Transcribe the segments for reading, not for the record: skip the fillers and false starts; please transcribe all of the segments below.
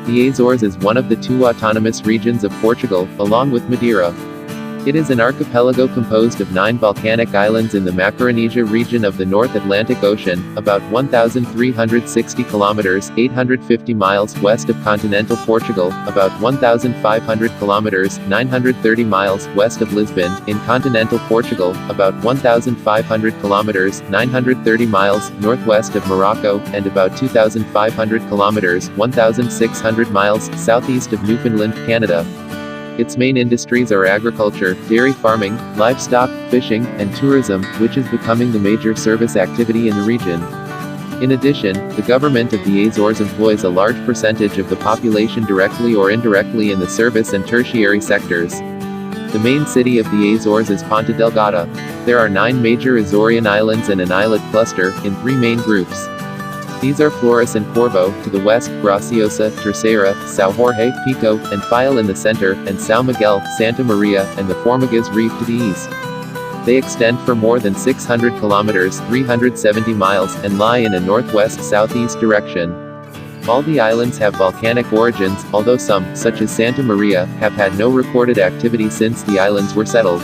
The Azores is one of the two autonomous regions of Portugal, along with Madeira. It is an archipelago composed of 9 volcanic islands in the Macaronesia region of the North Atlantic Ocean, about 1,360 kilometers (850 miles) west of continental Portugal, about 1,500 kilometers (930 miles) west of Lisbon, in continental Portugal, about 1,500 kilometers (930 miles) northwest of Morocco, and about 2,500 kilometers (1,600 miles) southeast of Newfoundland, Canada. Its main industries are agriculture, dairy farming, livestock, fishing, and tourism, which is becoming the major service activity in the region. In addition, the government of the Azores employs a large percentage of the population directly or indirectly in the service and tertiary sectors. The main city of the Azores is Ponta Delgada. There are 9 major Azorean islands and an islet cluster, in 3 main groups. These are Flores and Corvo, to the west, Graciosa, Terceira, São Jorge, Pico, and Faial in the center, and São Miguel, Santa Maria, and the Formigas Reef to the east. They extend for more than 600 kilometers (370 miles) and lie in a northwest-southeast direction. All the islands have volcanic origins, although some, such as Santa Maria, have had no recorded activity since the islands were settled.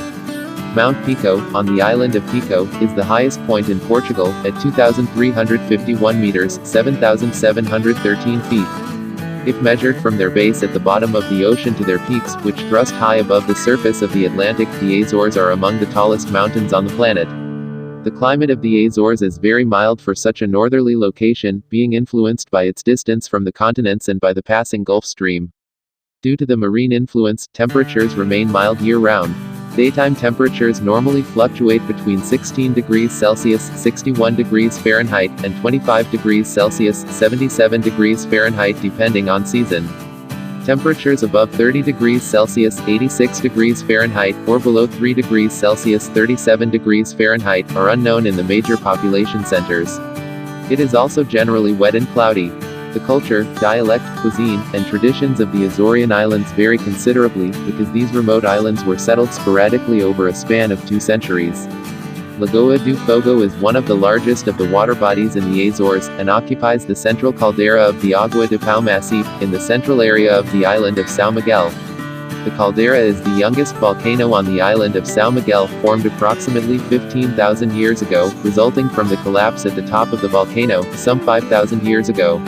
Mount Pico, on the island of Pico, is the highest point in Portugal, at 2,351 meters (7,713 feet). If measured from their base at the bottom of the ocean to their peaks, which thrust high above the surface of the Atlantic, the Azores are among the tallest mountains on the planet. The climate of the Azores is very mild for such a northerly location, being influenced by its distance from the continents and by the passing Gulf Stream. Due to the marine influence, temperatures remain mild year-round. Daytime temperatures normally fluctuate between 16 degrees Celsius (61 degrees Fahrenheit) and 25 degrees Celsius (77 degrees Fahrenheit) depending on season. Temperatures above 30 degrees Celsius (86 degrees Fahrenheit) or below 3 degrees Celsius (37 degrees Fahrenheit) are unknown in the major population centers. It is also generally wet and cloudy. The culture, dialect, cuisine, and traditions of the Azorean Islands vary considerably, because these remote islands were settled sporadically over a span of 2 centuries. Lagoa do Fogo is one of the largest of the water bodies in the Azores, and occupies the central caldera of the Água de Pau Massif, in the central area of the island of São Miguel. The caldera is the youngest volcano on the island of São Miguel, formed approximately 15,000 years ago, resulting from the collapse at the top of the volcano, some 5,000 years ago.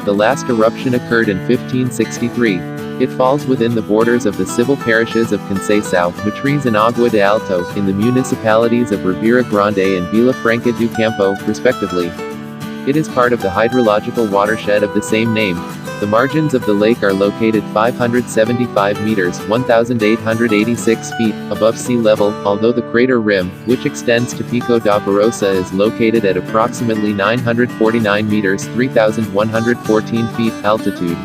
The last eruption occurred in 1563. It falls within the borders of the civil parishes of Conceição, Matriz and Água de Alto, in the municipalities of Ribeira Grande and Vila Franca do Campo, respectively. It is part of the hydrological watershed of the same name. The margins of the lake are located 575 meters (1,886 feet) above sea level, although the crater rim, which extends to Pico da Barossa, is located at approximately 949 meters (3,114 feet) altitude.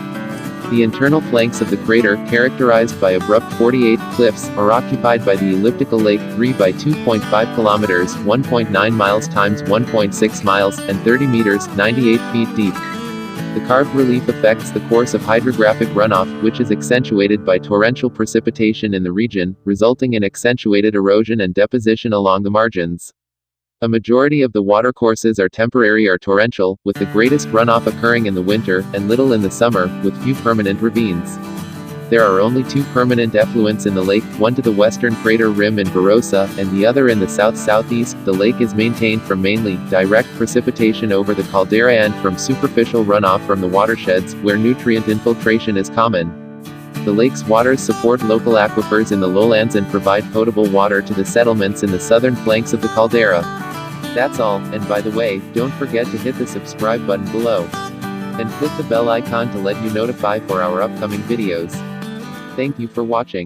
The internal flanks of the crater, characterized by abrupt 48 cliffs, are occupied by the elliptical lake 3 by 2.5 kilometers (1.9 miles times 1.6 miles) and 30 meters (98 feet) deep. The carved relief affects the course of hydrographic runoff, which is accentuated by torrential precipitation in the region, resulting in accentuated erosion and deposition along the margins. A majority of the watercourses are temporary or torrential, with the greatest runoff occurring in the winter, and little in the summer, with few permanent ravines. There are only 2 permanent effluents in the lake, one to the western crater rim in Barossa, and the other in the south-southeast. The lake is maintained from mainly direct precipitation over the caldera and from superficial runoff from the watersheds, where nutrient infiltration is common. The lake's waters support local aquifers in the lowlands and provide potable water to the settlements in the southern flanks of the caldera. That's all, and by the way, don't forget to hit the subscribe button below. And click the bell icon to let you notify for our upcoming videos. Thank you for watching.